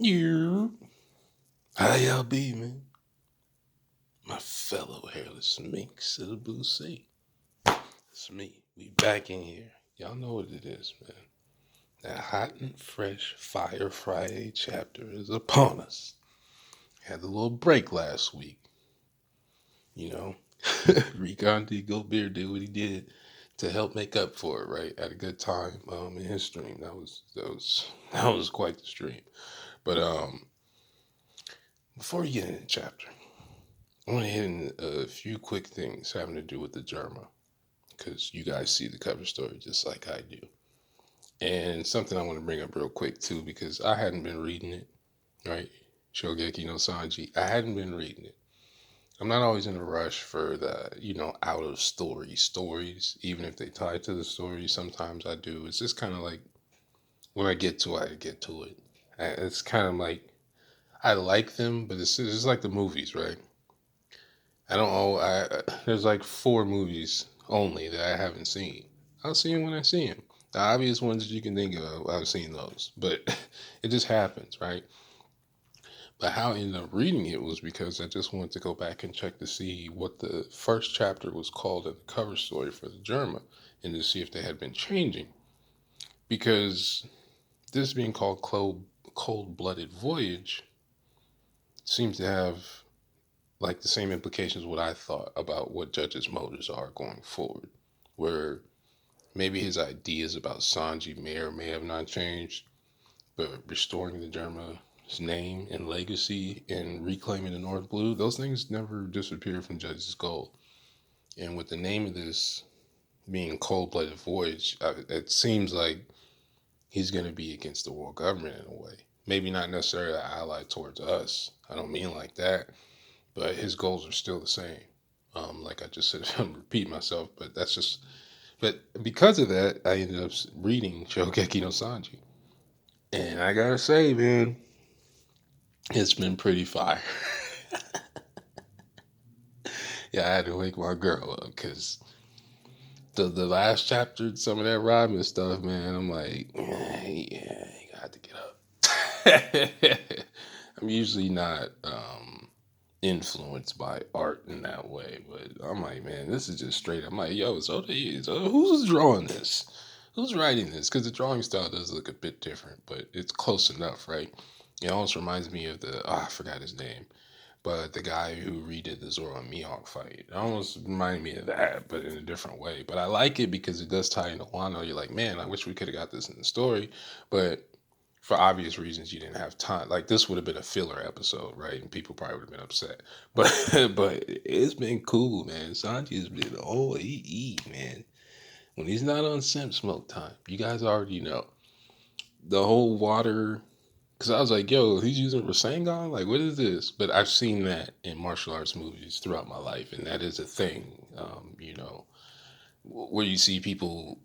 You. How y'all be, man? My fellow hairless minx of the Blue Sea. It's me. We back in here. Y'all know what it is, man. That hot and fresh Fire Friday chapter is upon us. Had a little break last week, you know. Recon D. Gobert did what he did to help make up for it, right? At a good time in his stream. That was quite the stream. But before we get into the chapter, I want to hit in a few quick things having to do with the Germa, because you guys see the cover story just like I do. And something I want to bring up real quick too, because I hadn't been reading it, right? Shogeki no Sanji. I hadn't been reading it. I'm not always in a rush for the, out of story stories, even if they tie to the story. Sometimes I do. It's just kind of like when I get to it, I get to it. It's kind of like I like them, but it's just like the movies, right? I don't know. There's like four movies only that I haven't seen. I'll see them when I see them. The obvious ones that you can think of, I've seen those, but it just happens, right? But how I ended up reading it was because I just wanted to go back and check to see what the first chapter was called in the cover story for the Germa, and to see if they had been changing. Because this being called Cold Blooded Voyage seems to have like the same implications what I thought about what Judge's motives are going forward. Where maybe his ideas about Sanji may or may have not changed, but restoring the Germa's name and legacy and reclaiming the North Blue, those things never disappear from Judge's goal. And with the name of this being Cold Blooded Voyage, it seems like he's going to be against the world government in a way. Maybe not necessarily an ally towards us. I don't mean like that, but his goals are still the same. Like I just said, I'm repeating myself, but that's just. But because of that, I ended up reading Shogeki no Sanji, and I gotta say, man, it's been pretty fire. Yeah, I had to wake my girl up because the last chapter, some of that Robin stuff, man, I'm like, yeah, you got to get up. I'm usually not influenced by art in that way, but I'm like, man, this is just straight. I'm like, yo, so who's drawing this? Who's writing this? Because the drawing style does look a bit different, but it's close enough, right? It almost reminds me of I forgot his name, but the guy who redid the Zoro and Mihawk fight. It almost reminded me of that, but in a different way. But I like it because it does tie into Wano. You're like, man, I wish we could have got this in the story, but for obvious reasons, you didn't have time. Like this would have been a filler episode, right? And people probably would have been upset. But but it's been cool, man. Sanji's been man. When he's not on Simp Smoke time, you guys already know the whole water. Because I was like, yo, he's using Rasengan? Like, what is this? But I've seen that in martial arts movies throughout my life, and that is a thing, where you see people.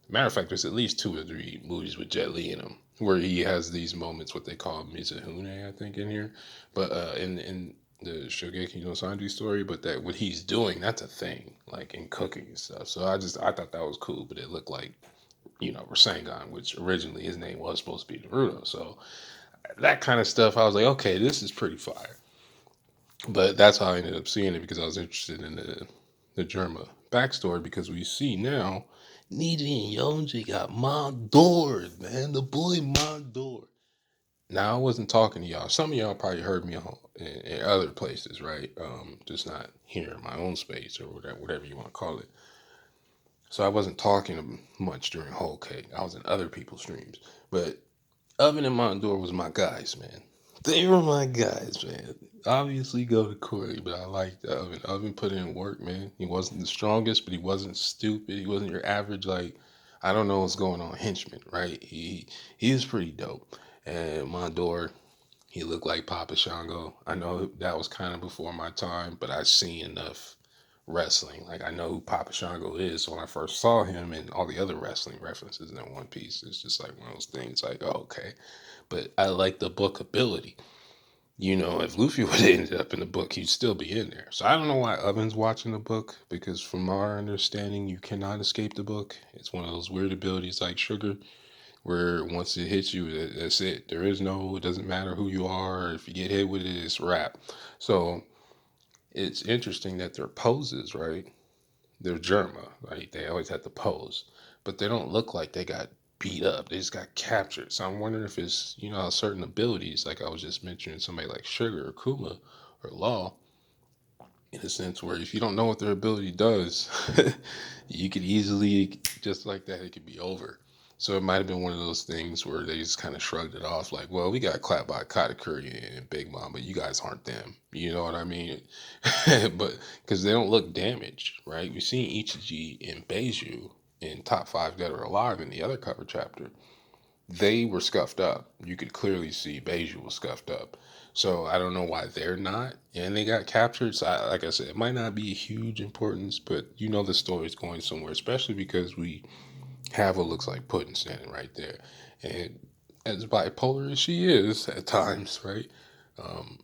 Matter of fact, there's at least two or three movies with Jet Li in them where he has these moments, what they call Mizahune, I think, in here. But in the Shogeki no Sanji story, but that what he's doing, that's a thing, like in cooking and stuff. So I thought that was cool, but it looked like Rasengan, which originally his name was supposed to be Naruto. So that kind of stuff, I was like, okay, this is pretty fire. But that's how I ended up seeing it because I was interested in the Germa backstory because we see now Niji and Yonji got Mondor, man, the boy Mondor. Now I wasn't talking to y'all. Some of y'all probably heard me in other places, right? Just not here in my own space or whatever you want to call it. So I wasn't talking much during Whole Cake. I was in other people's streams, but Oven and Mondor was my guys, man. They were my guys, man. Obviously, go to Corey, but I liked Oven. Oven put in work, man. He wasn't the strongest, but he wasn't stupid. He wasn't your average, like, I don't know what's going on, henchman, right? He is pretty dope. And Mondor, he looked like Papa Shango. I know that was kind of before my time, but I've seen enough wrestling. Like I know who Papa Shango is. So when I first saw him and all the other wrestling references in One Piece, it's just like one of those things. Like, oh, okay, but I like the book ability. If Luffy would have ended up in the book, he'd still be in there. So I don't know why Oven's watching the book because, from our understanding, you cannot escape the book. It's one of those weird abilities like Sugar, where once it hits you, that's it. There is no, it doesn't matter who you are. If you get hit with it, it's wrap. So it's interesting that their poses, right? They're Germa, right? They always have to pose, but they don't look like they got beat up. They just got captured. So I'm wondering if it's, certain abilities, like I was just mentioning, somebody like Sugar or Kuma or Law, in a sense where if you don't know what their ability does, you could easily, just like that, it could be over. So it might have been one of those things where they just kind of shrugged it off, like, well, we got clapped by Katakuri and Big Mom, but you guys aren't them. You know what I mean? But because they don't look damaged, right? We've seen Ichiji and Beiju in Top 5 Dead or Alive in the other cover chapter. They were scuffed up. You could clearly see Beiju was scuffed up. So I don't know why they're not, and they got captured. So like I said, it might not be a huge importance, but the story is going somewhere, especially because we have what looks like Puddin standing right there, and as bipolar as she is at times, right? Um,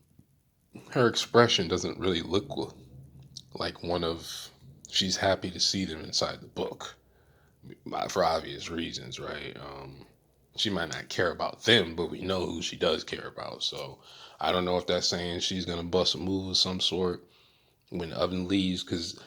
Her expression doesn't really look like one of she's happy to see them inside the book for obvious reasons, right? She might not care about them, but we know who she does care about. So I don't know if that's saying she's gonna bust a move of some sort when Oven leaves, because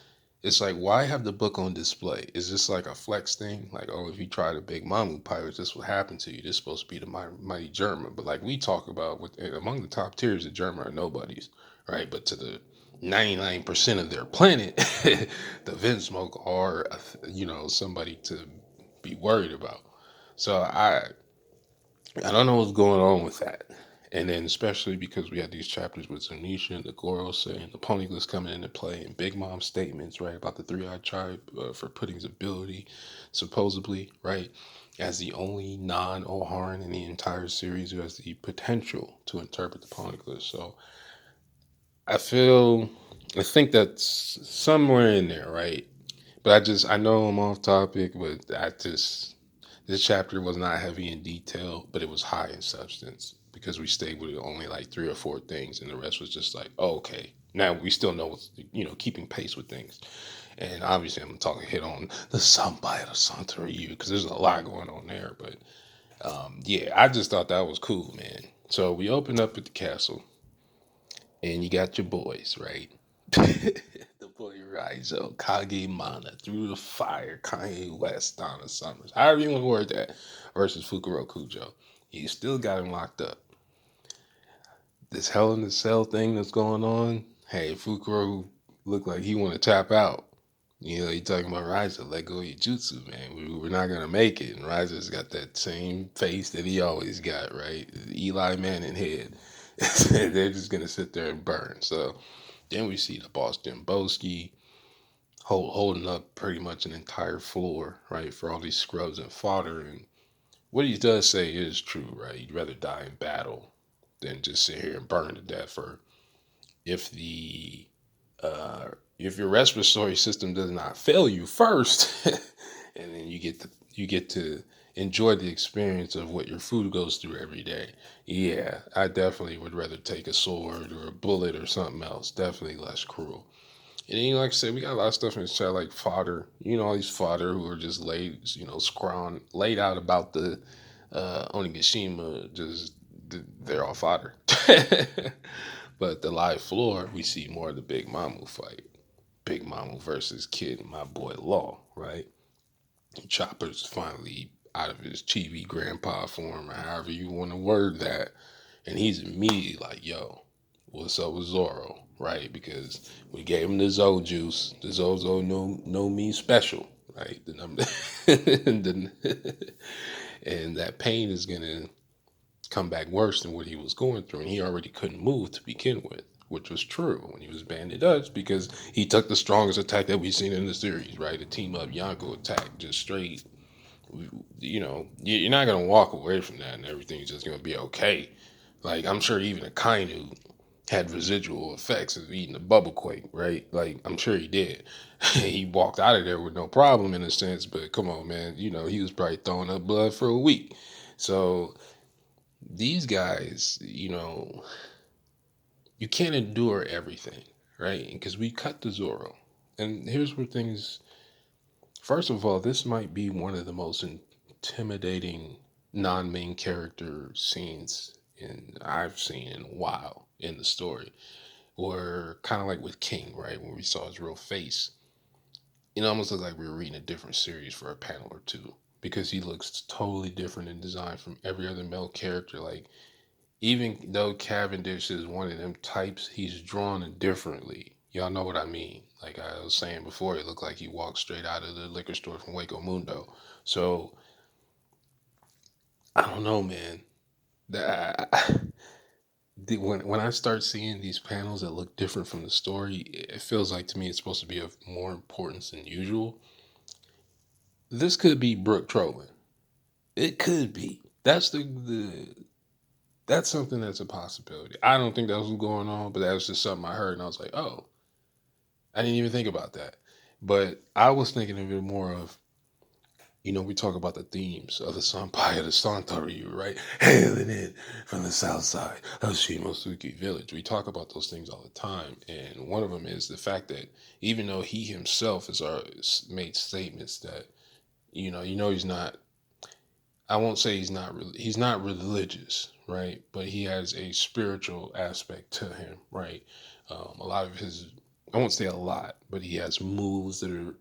it's like, why have the book on display? Is this like a flex thing? Like, oh, if you try the Big Mamu pirates, this will happen to you. This is supposed to be the mighty German. But like we talk about, among the top tiers, the German are nobodies, right? But to the 99% of their planet, the Vinsmoke are, somebody to be worried about. So I don't know what's going on with that. And then especially because we had these chapters with Zunisha and the Gorosei and the Poneglyphs coming into play, and Big Mom's statements, right, about the Three-Eyed Tribe for Pudding's ability, supposedly, right, as the only non-Oharan in the entire series who has the potential to interpret the Poneglyphs. So I feel, I think that's somewhere in there, right? But I know I'm off topic, but this chapter was not heavy in detail, but it was high in substance because we stayed with only like three or four things, and the rest was just like, oh, okay. Now we still know what's, keeping pace with things. And obviously, I'm talking hit on the Sambai of Santa Ryu because there's a lot going on there. But yeah, I just thought that was cool, man. So we opened up at the castle, and you got your boys, right? The boy Raizo, Kage Mana, Through the Fire, Kanye West, Donna Summers, however you want to word that, versus Fukuro Kujo. You still got him locked up. This Hell in the Cell thing that's going on, hey, Fukuro looked like he want to tap out. You talking about Raizo, let go of your jutsu, man. We're not going to make it. And Raizo's got that same face that he always got, right? Eli Manning head. They're just going to sit there and burn. So then we see the boss Demboski holding up pretty much an entire floor, right, for all these scrubs and fodder. And what he does say is true, right? You'd rather die in battle than just sit here and burn to death. Or if the if your respiratory system does not fail you first, and then you get to enjoy the experience of what your food goes through every day. Yeah, I definitely would rather take a sword or a bullet or something else. Definitely less cruel. And then, like I said, we got a lot of stuff in the chat, like fodder. All these fodder who are just laid out about the Onigashima. They're all fodder. But the live floor, we see more of the Big Mamu fight. Big Mamu versus Kid, my boy Law, right? Chopper's finally out of his chibi grandpa form, or however you want to word that. And he's immediately like, yo, what's up with Zoro, right? Because we gave him the Zo juice. The Zozo no me special, right? And that pain is gonna come back worse than what he was going through, and he already couldn't move to begin with, which was true when he was banded Dutch because he took the strongest attack that we've seen in the series, right? A team up Yonko attack, just straight. You're not gonna walk away from that, and everything's just gonna be okay. Like I'm sure even a Kainu had residual effects of eating a bubble quake, right? Like I'm sure he did. He walked out of there with no problem in a sense, but come on, man, he was probably throwing up blood for a week. So these guys, you can't endure everything, right? Because we cut the Zoro. And here's where things, first of all, this might be one of the most intimidating, non-main character scenes I've seen in a while in the story were kind of like with King, right? When we saw his real face, it almost looks like we were reading a different series for a panel or two because he looks totally different in design from every other male character. Like, even though Cavendish is one of them types, he's drawn differently. Y'all know what I mean. Like I was saying before, it looked like he walked straight out of the liquor store from Waco Mundo. So I don't know, man. That when I start seeing these panels that look different from the story, it feels like to me it's supposed to be of more importance than usual. This could be Brooke trolling. It could be. That's something that's a possibility. I don't think that was going on, but that was just something I heard, and I was like, oh, I didn't even think about that. But I was thinking of it more of, we talk about the themes of the Sampaya de Santa Ryu, right? Hailing in from the south side of Shimosuke Village. We talk about those things all the time. And one of them is the fact that even though he himself has made statements that, he's not, I won't say he's not religious, right? But he has a spiritual aspect to him, right? A lot of his, I won't say a lot, but he has moves that are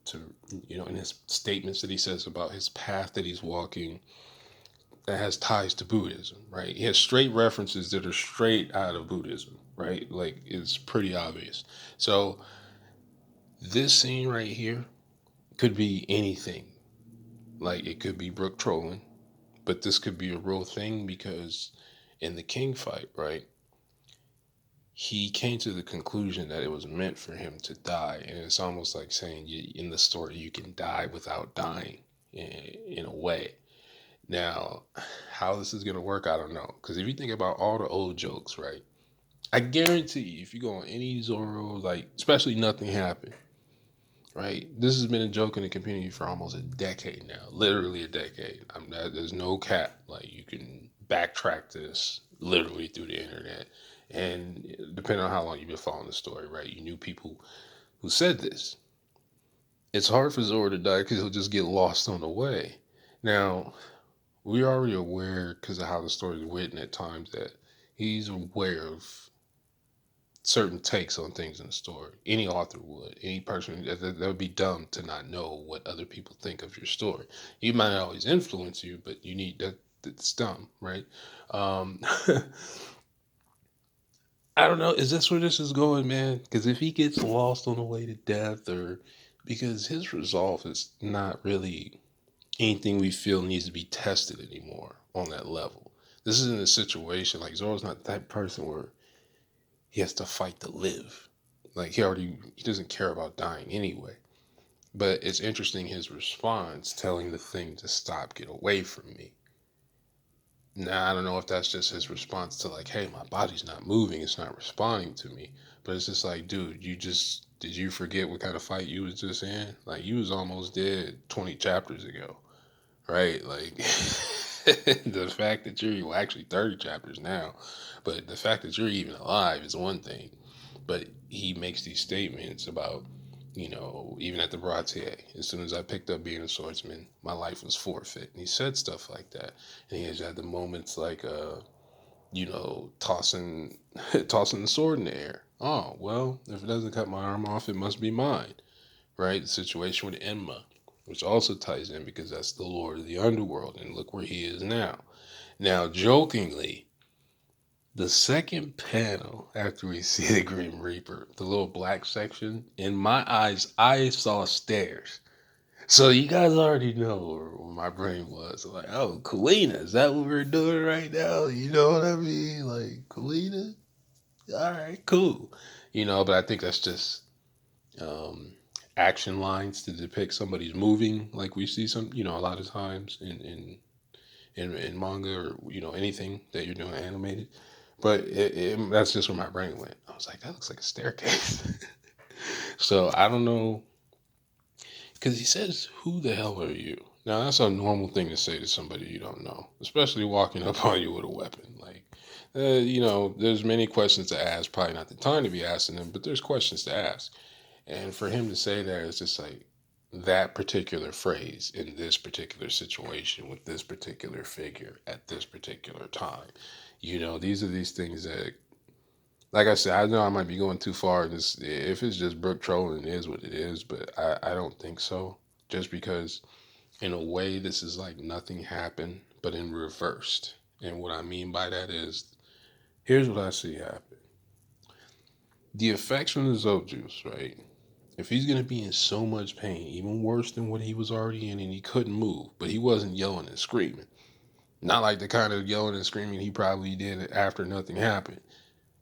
in his statements that he says about his path that he's walking that has ties to Buddhism, right? He has straight references that are straight out of Buddhism, right? Like it's pretty obvious. So this scene right here could be anything. Like it could be Brooke trolling, but this could be a real thing because in the King fight, right? He came to the conclusion that it was meant for him to die, and it's almost like saying in the story you can die without dying in a way. Now, how this is gonna work, I don't know. Because if you think about all the old jokes, right? I guarantee you, if you go on any Zorro, like especially Nothing Happened, right? This has been a joke in the community for almost a decade now, literally a decade. There's no cap. Like you can backtrack this literally through the internet, and depending on how long you've been following the story, right? You knew people who said this. It's hard for Zoro to die because he'll just get lost on the way. Now, we're already aware because of how the story is written at times that he's aware of certain takes on things in the story. Any author would. Any person that would be dumb to not know what other people think of your story. You might not always influence you, but you need that. That's dumb, right? Um, I don't know. Is this where this is going, man? Because if he gets lost on the way to death, or because his resolve is not really anything we feel needs to be tested anymore on that level. This isn't a situation like Zoro's not that person where he has to fight to live. Like he doesn't care about dying anyway. But it's interesting his response telling the thing to stop, get away from me. Now I don't know if that's just his response to like, hey, my body's not moving, it's not responding to me. But it's just like, dude, did you forget what kind of fight you was just in? Like you was almost dead 20 chapters ago. Right? Like the fact that you're actually 30 chapters now, but the fact that you're even alive is one thing. But he makes these statements about, even at the Bratier, as soon as I picked up being a swordsman, my life was forfeit. And he said stuff like that. And he has had the moments like, tossing, tossing the sword in the air. Oh, well, if it doesn't cut my arm off, it must be mine. Right? The situation with Enma, which also ties in because that's the Lord of the Underworld, and look where he is now. Now, jokingly, the second panel after we see the Grim Reaper, the little black section, in my eyes, I saw stairs. So you guys already know where my brain was. Like, oh, Kalina, is that what we're doing right now? You know what I mean? Like, Kalina? All right, cool. But I think that's just um, action lines to depict somebody's moving, like we see a lot of times in manga or anything that you're doing animated. But that's just where my brain went. I was like, that looks like a staircase. So I don't know, because he says, "Who the hell are you?" Now that's a normal thing to say to somebody you don't know, especially walking up on you with a weapon. Like, there's many questions to ask. Probably not the time to be asking them, but there's questions to ask. And for him to say that, it's just like, that particular phrase in this particular situation with this particular figure at this particular time. These are these things that, like I said, I know I might be going too far. This, if it's just Brooke trolling, it is what it is, but I don't think so. Just because, in a way, this is like nothing happened, but in reversed. And what I mean by that is, here's what I see happen. The effects from the Zoe juice, right? If he's going to be in so much pain, even worse than what he was already in, and he couldn't move, but he wasn't yelling and screaming. Not like the kind of yelling and screaming he probably did after nothing happened.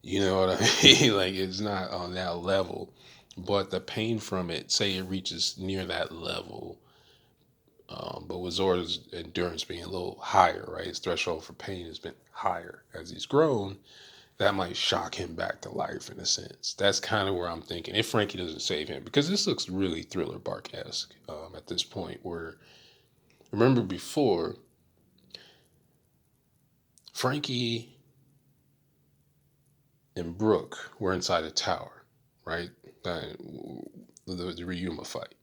You know what I mean? Like, it's not on that level. But the pain from it, say it reaches near that level, but with Zora's endurance being a little higher, right? His threshold for pain has been higher as he's grown. That might shock him back to life in a sense. That's kind of where I'm thinking. If Frankie doesn't save him, because this looks really Thriller Bark-esque at this point. Where, remember before, Frankie and Brooke were inside a tower, right? The Ryuma fight.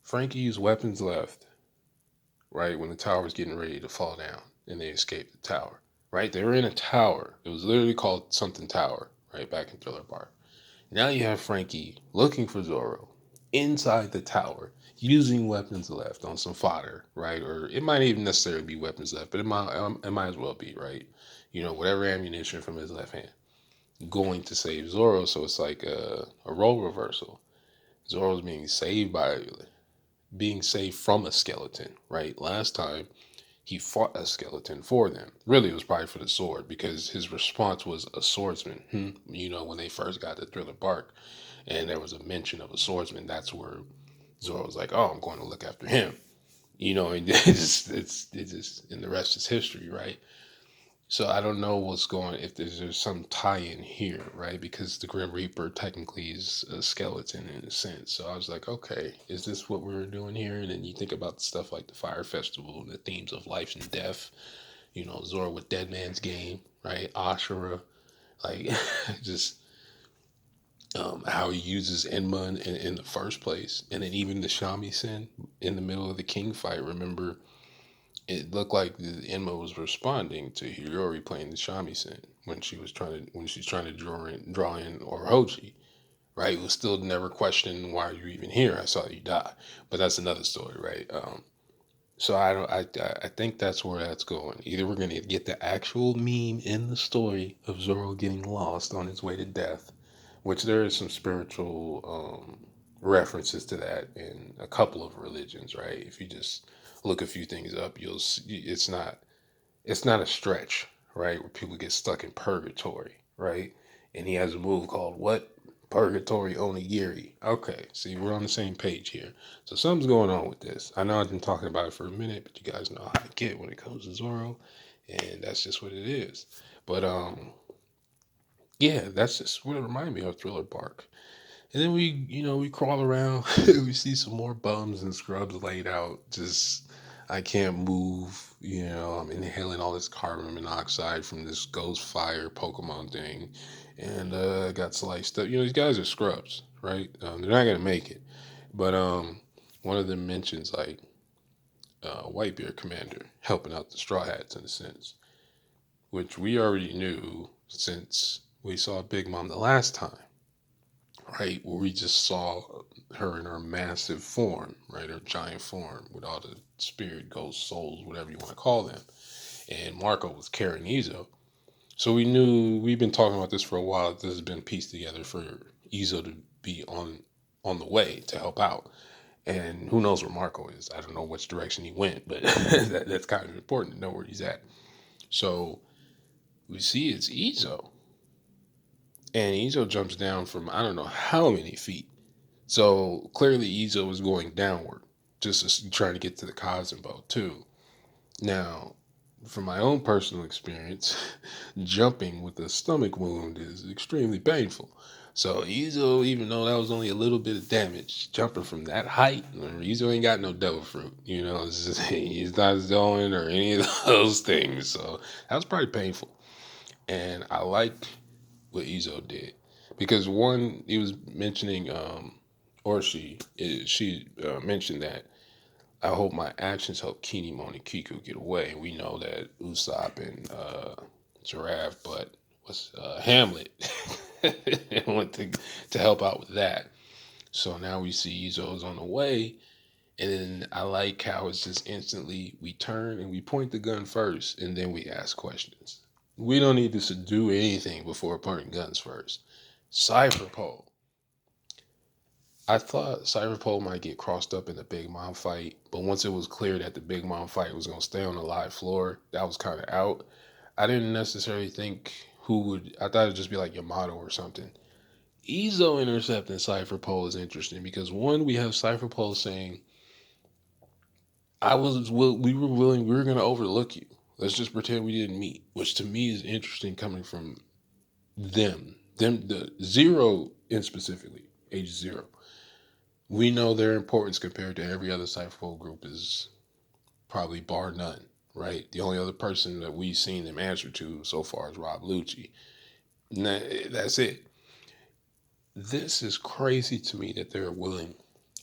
Frankie used weapons left, right, when the tower was getting ready to fall down, and they escaped the tower, right? They were in a tower. It was literally called something Tower, right, back in Thriller Bark. Now you have Frankie looking for Zoro inside the tower, using weapons left on some fodder, right? Or it might even necessarily be weapons left, but it might as well be, right? Whatever ammunition from his left hand, going to save Zoro. So it's like a role reversal. Zoro's being saved from a skeleton, right? Last time he fought a skeleton for them. Really, it was probably for the sword because his response was a swordsman. When they first got to Thriller Bark and there was a mention of a swordsman, that's where Zoro was like, "Oh, I'm going to look after him." And it's and the rest is history, right? So I don't know if there's some tie-in here, right? Because the Grim Reaper technically is a skeleton in a sense. So I was like, okay, is this what we're doing here? And then you think about stuff like the Fire Festival and the themes of life and death. Zoro with Dead Man's Game, right? Ashura, like just how he uses Enma in the first place, and then even the shamisen in the middle of the king fight. Remember, it looked like the Enma was responding to Hiyori playing the shamisen when she's trying to draw in Orochi, right? It was still never questioning why you're even here. I saw you die, but that's another story, right? So I don't. I think that's where that's going. Either we're gonna get the actual meme in the story of Zoro getting lost on his way to death, which there is some spiritual references to that in a couple of religions, right? If you just look a few things up, you'll see it's not a stretch, right? Where people get stuck in purgatory, right? And he has a move called what? Purgatory Onigiri. Okay, see, we're on the same page here. So something's going on with this. I know I've been talking about it for a minute, but you guys know how I get when it comes to Zoro, and that's just what it is. But yeah, that's just what it reminded me of Thriller Bark. And then we crawl around, we see some more bums and scrubs laid out. Just, I can't move. I'm inhaling all this carbon monoxide from this ghost fire Pokemon thing, and got sliced up. These guys are scrubs, right? They're not gonna make it. But one of them mentions like Whitebeard Commander helping out the Straw Hats in a sense, which we already knew since we saw Big Mom the last time, right? Where we just saw her in her massive form, right? Her giant form with all the spirit, ghost, souls, whatever you want to call them. And Marco was carrying Izo. So we've been talking about this for a while. This has been pieced together for Izo to be on the way to help out. And who knows where Marco is? I don't know which direction he went, but that's kind of important to know where he's at. So we see it's Izo. And Izo jumps down from I don't know how many feet. So clearly Izo was going downward, just trying to get to the Kazembo too. Now, from my own personal experience, jumping with a stomach wound is extremely painful. So Izo, even though that was only a little bit of damage, jumping from that height, Izo ain't got no devil fruit. He's not going or any of those things. So that was probably painful. And I like what Izo did because one, he was mentioning or she mentioned that I hope my actions help Kinemon and Kiku get away. And we know that Usopp and Giraffe, but was Hamlet went to help out with that. So now we see Izo's on the way, and then I like how it's just instantly we turn and we point the gun first, and then we ask questions. We don't need to do anything before pointing guns first. Cypher Pole. I thought Cypher Pole might get crossed up in the Big Mom fight, but once it was clear that the Big Mom fight was going to stay on the live floor, that was kind of out. I didn't necessarily think who would. I thought it'd just be like Yamato or something. Izo intercepting Cypher Pole is interesting because one, we have Cypher Pole saying, we were willing, we were going to overlook you. Let's just pretend we didn't meet," which to me is interesting coming from the Zero in specifically, age Zero. We know their importance compared to every other Cypher group is probably bar none, right? The only other person that we've seen them answer to so far is Rob Lucci. That's it. This is crazy to me that they're willing,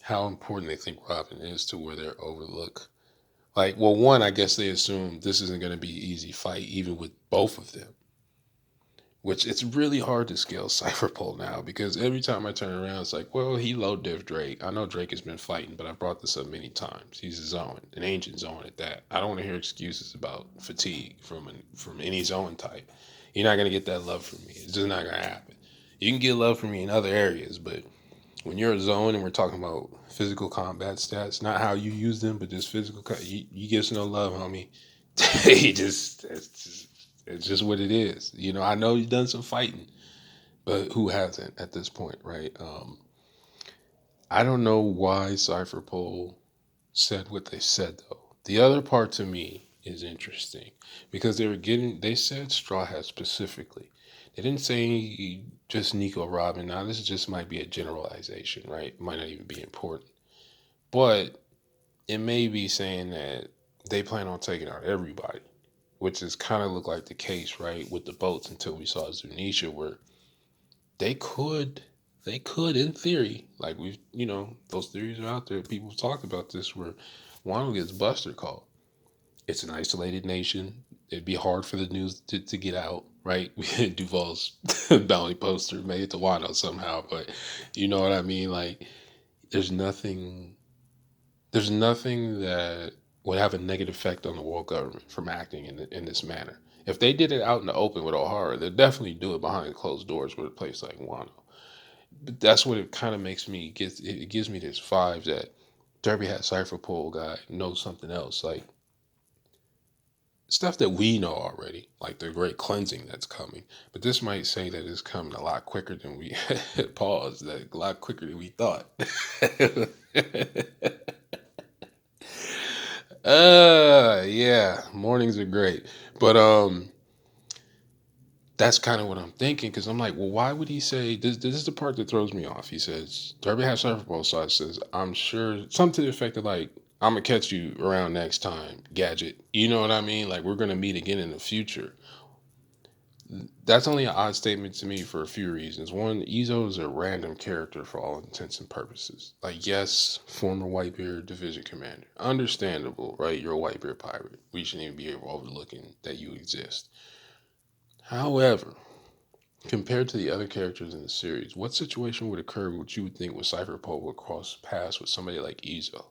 how important they think Robin is to where they're overlooked. Like, well, one, I guess they assume this isn't going to be an easy fight, even with both of them. Which it's really hard to scale Cypher Pole now because every time I turn around, it's like, well, he low diff Drake. I know Drake has been fighting, but I brought this up many times. He's a zone, an ancient zone at that. I don't want to hear excuses about fatigue from any zone type. You're not gonna get that love from me. It's just not gonna happen. You can get love from me in other areas, but when you're a zone and we're talking about physical combat stats, not how you use them, but just physical, you give us no love, homie. It's just what it is. You know, I know you've done some fighting, but who hasn't at this point, right? I don't know why Cypher Pole said what they said though. The other part to me is interesting because they said Straw Hat specifically. They didn't say just Nico Robin. Now this just might be a generalization, right? It might not even be important, but it may be saying that they plan on taking out everybody, which is kind of look like the case, right, with the boats until we saw Zunisha, where they could, in theory, like those theories are out there. People have talked about this, where Wano gets Buster called. It's an isolated nation. It'd be hard for the news to get out, right? Duval's bounty poster made it to Wano somehow, but you know what I mean. Like, there's nothing, there's nothing that would have a negative effect on the world government from acting in this manner. If they did it out in the open with O'Hara, they'd definitely do it behind closed doors with a place like Wano. But that's what it kind of makes me get. It gives me this vibe that Derby Hat Cypher Pole guy knows something else, like stuff that we know already, like the great cleansing that's coming. But this might say that it's coming a lot quicker than we paused, that a lot quicker than we thought. Yeah, mornings are great. But that's kind of what I'm thinking, because I'm like, well, why would he say this? This is the part that throws me off. He says, Derby has Cypher Pole side says, I'm sure, something to the effect of like, I'm gonna catch you around next time, Gadget. You know what I mean? Like, we're gonna meet again in the future. That's only an odd statement to me for a few reasons. One, Izo is a random character for all intents and purposes. Like, yes, former Whitebeard division commander. Understandable, right? You're a Whitebeard pirate. We shouldn't even be overlooking that you exist. However, compared to the other characters in the series, what situation would occur which you would think with Cypher Pole would cross paths with somebody like Izo?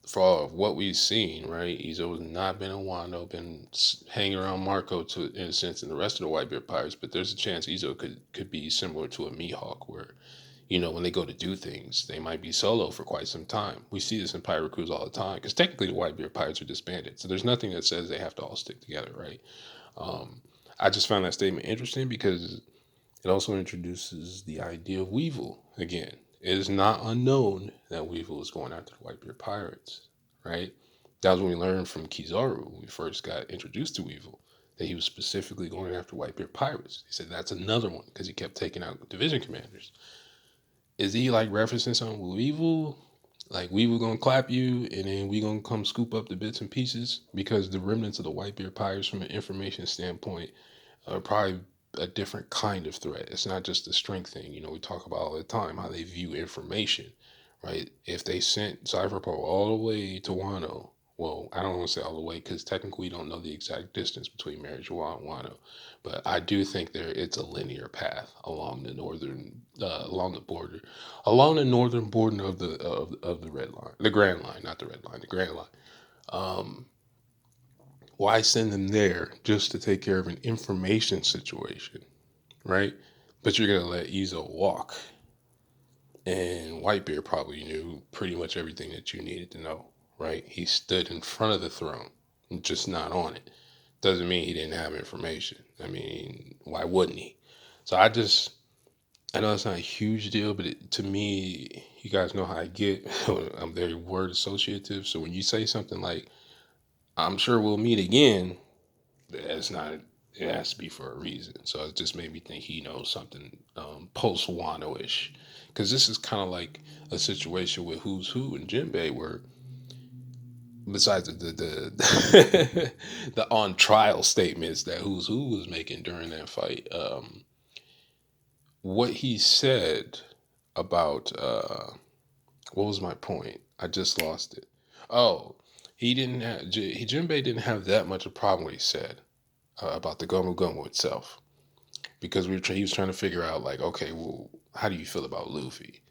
For all of what we've seen, right? Izo has not been in Wano, been hanging around Marco to, in a sense, and the rest of the Whitebeard pirates. But there's a chance Izo could be similar to a Mihawk, where when they go to do things, they might be solo for quite some time. We see this in pirate crews all the time because technically the Whitebeard pirates are disbanded, so there's nothing that says they have to all stick together, right? I just found that statement interesting because it also introduces the idea of Weevil again. It is not unknown that Weevil is going after the Whitebeard pirates, right? That was when we learned from Kizaru when we first got introduced to Weevil that he was specifically going after Whitebeard pirates. He said that's another one because he kept taking out division commanders. Is he like referencing something with Weevil? Like, Weevil gonna clap you and then we gonna come scoop up the bits and pieces? Because the remnants of the Whitebeard pirates, from an information standpoint, probably a different kind of threat. It's not just the strength thing. We talk about all the time how they view information, right? If they sent Cypherpole all the way to Wano, well, I don't want to say all the way because technically we don't know the exact distance between Marijuana and Wano, but I do think it's a linear path along the along the border, along the northern border of the red line, the Grand Line, not the red line, the Grand Line. Um, why send them there just to take care of an information situation, right? But you're gonna let Izo walk, and Whitebeard probably knew pretty much everything that you needed to know, right? He stood in front of the throne, just not on it. Doesn't mean he didn't have information. I mean, why wouldn't he? So I know it's not a huge deal, but to me, you guys know how I get. I'm very word associative. So when you say something like, I'm sure we'll meet again, that's not, it has to be for a reason. So it just made me think he knows something post Wano ish. Because this is kind of like a situation with Who's Who and Jinbei, where besides the on trial statements that Who's Who was making during that fight, what he said about what was my point? I just lost it. Oh, Jinbei didn't have that much of a problem with what he said about the Gomu Gomu itself, because he was trying to figure out like, okay, well, how do you feel about Luffy?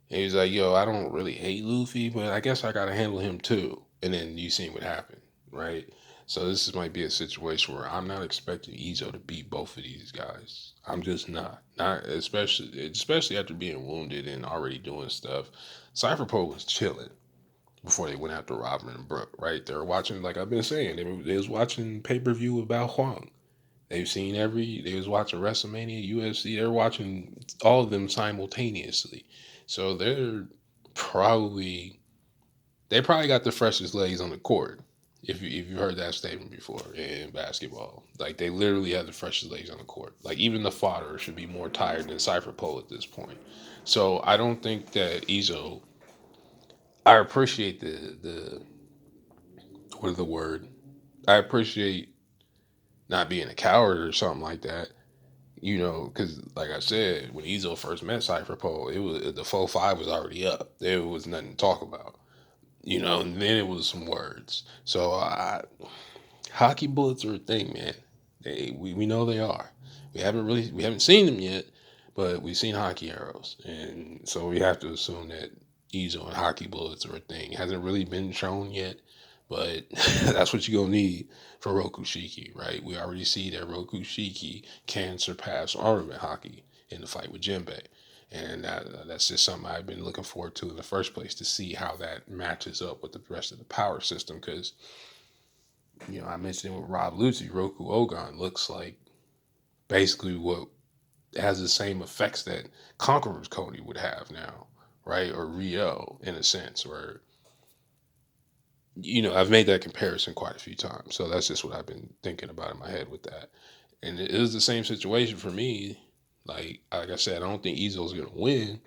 And he was like, yo, I don't really hate Luffy, but I guess I gotta handle him too. And then you seen what happened, right? So might be a situation where I'm not expecting Izo to beat both of these guys. I'm just not. Not especially after being wounded and already doing stuff. Cypher was chilling before they went after Robin and Brooke, right? They were watching, like I've been saying, they was watching pay-per-view about Huang. They was watching WrestleMania, UFC. They're watching all of them simultaneously. So probably they probably got the freshest legs on the court. If you heard that statement before in basketball, like they literally have the freshest legs on the court. Like even the fodder should be more tired than Cypher Pole at this point. So I don't think that Izo. I appreciate the what is the word? I appreciate not being a coward or something like that. Because like I said, when Ezo first met Cypher Pole, it was the 4-5 was already up. There was nothing to talk about. And then it was some words. So hockey bullets are a thing, man. We know they are. We haven't seen them yet, but we've seen hockey arrows, and so we have to assume that Ezo and hockey bullets are a thing. It hasn't really been shown yet, but that's what you're gonna need for Rokushiki, right? We already see that Rokushiki can surpass armament hockey in the fight with Jinbei. And that's just something I've been looking forward to in the first place, to see how that matches up with the rest of the power system. Because, I mentioned it with Rob Lucci, Roku Ogon looks like basically what has the same effects that Conqueror's Cody would have now, right? Or Rio, in a sense, where I've made that comparison quite a few times. So that's just what I've been thinking about in my head with that. And it is the same situation for me. Like I said, I don't think Ezo's gonna win,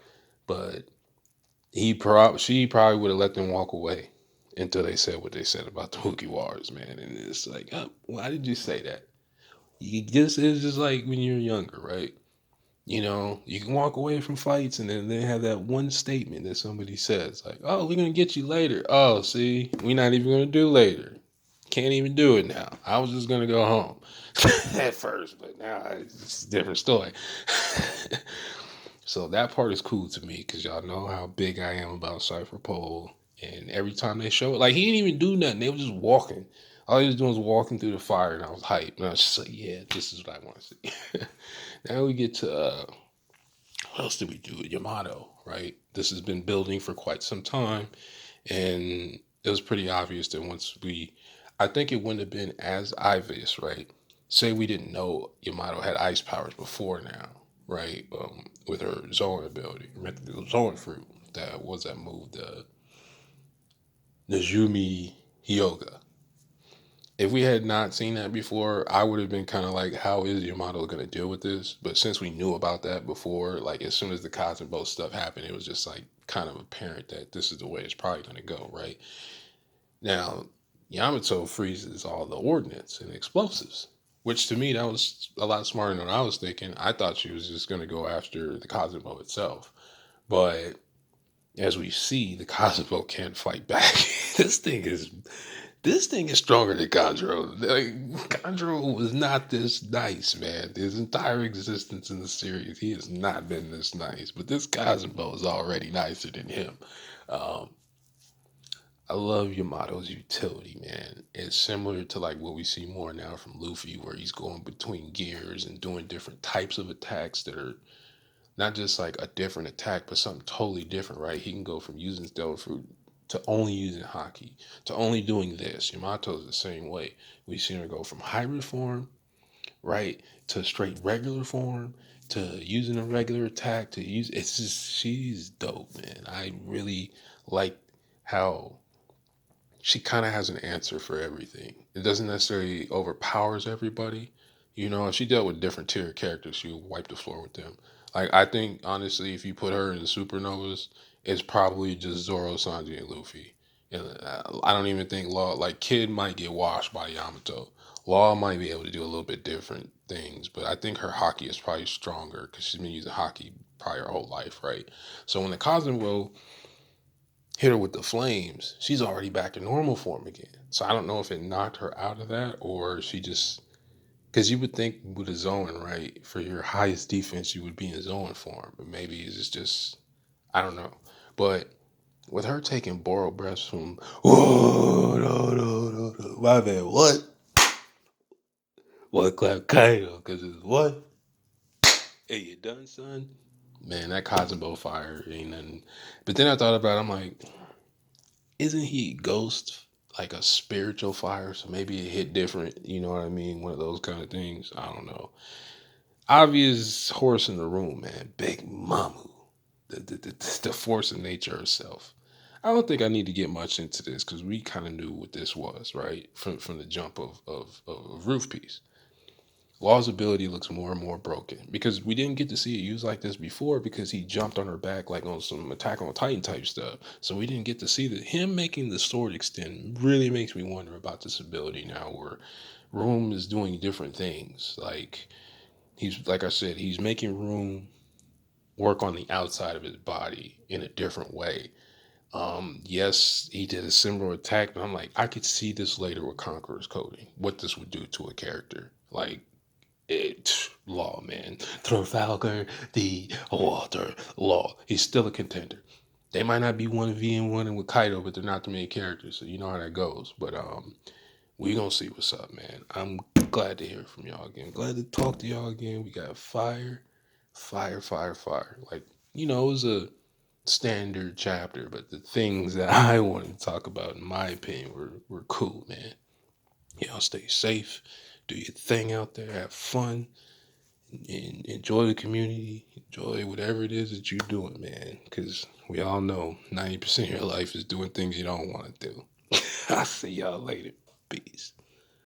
but she probably would have let them walk away until they said what they said about the Mugiwaras, man. And it's like, why did you say that? It's just like when you're younger, right? You can walk away from fights and then they have that one statement that somebody says, like, oh, we're going to get you later. Oh, see, we're not even going to do later. Can't even do it now. I was just going to go home at first, but now it's a different story. So that part is cool to me because y'all know how big I am about Cypher Pole. And every time they show it, like, he didn't even do nothing. They were just walking. All he was doing was walking through the fire, and I was hyped. And I was just like, yeah, this is what I want to see. Now we get to, what else did we do? Yamato, right? This has been building for quite some time. And it was pretty obvious that I think it wouldn't have been as obvious, right? Say we didn't know Yamato had ice powers before now, right? With her Zoan ability, the Zoan fruit. That was that move, the Najumi Hyoga. If we had not seen that before, I would have been kind of like, how is Yamato going to deal with this? But since we knew about that before, like as soon as the Cosmic Boat stuff happened, it was just like kind of apparent that this is the way it's probably going to go, right? Now, Yamato freezes all the ordnance and explosives, which to me, that was a lot smarter than what I was thinking. I thought she was just going to go after the Cosmo itself. But as we see, the Cosmo can't fight back. this thing is this thing is stronger than Gondro. Like, Gondro was not this nice, man. His entire existence in the series, he has not been this nice. But this Cosmo is already nicer than him. Um, I love Yamato's utility, man. It's similar to like what we see more now from Luffy, where he's going between gears and doing different types of attacks that are not just like a different attack, but something totally different, right? He can go from using Stellar Fruit to only using Haki to only doing this. Yamato's the same way. We've seen her go from hybrid form, right, to straight regular form, to using a regular attack, to use it's just she's dope, man. I really like how she kind of has an answer for everything. It doesn't necessarily overpowers everybody. You know, if she dealt with different tier characters, she would wipe the floor with them. Like I think honestly, if you put her in the supernovas, it's probably just Zoro, Sanji, and Luffy. And I don't even think Law like Kid might get washed by Yamato. Law might be able to do a little bit different things, but I think her Haki is probably stronger because she's been using Haki probably her whole life, right? So when the Cosmo hit her with the flames, she's already back to normal form again. So I don't know if it knocked her out of that or she just because you would think with a zone, right, for your highest defense you would be in zone form, but maybe it's just I don't know. But with her taking borrowed breaths from no, my man, what clap Kaido because it's what hey you done son man that Cosmo fire ain't nothing. But then I thought about it, I'm like isn't he Ghost like a spiritual fire? So maybe it hit different. You know what I mean? One of those kind of things. I don't know. Obvious horse in the room, man. Big Mamu, the force of nature herself. I don't think I need to get much into this because we kind of knew what this was, right? From the jump of Roof Piece. Law's ability looks more and more broken because we didn't get to see it used like this before because he jumped on her back like on some Attack on Titan type stuff. So we didn't get to see that. Him making the sword extend really makes me wonder about this ability now where Room is doing different things. Like he's like I said, he's making Room work on the outside of his body in a different way. Yes, he did a similar attack, but I'm like, I could see this later with Conqueror's coding, what this would do to a character. Like Law, man. Trafalgar, the water, Law. He's still a contender. They might not be 1v and 1 with Kaido, but they're not the main characters, so you know how that goes. But we gonna see what's up, man. I'm glad to hear from y'all again. Glad to talk to y'all again. We got fire, fire, fire, fire. Like, it was a standard chapter, but the things that I wanted to talk about, in my opinion, were cool, man. Y'all stay safe. Do your thing out there. Have fun and enjoy the community, enjoy whatever it is that you're doing, man. Because we all know 90% of your life is doing things you don't want to do. I'll see y'all later. Peace.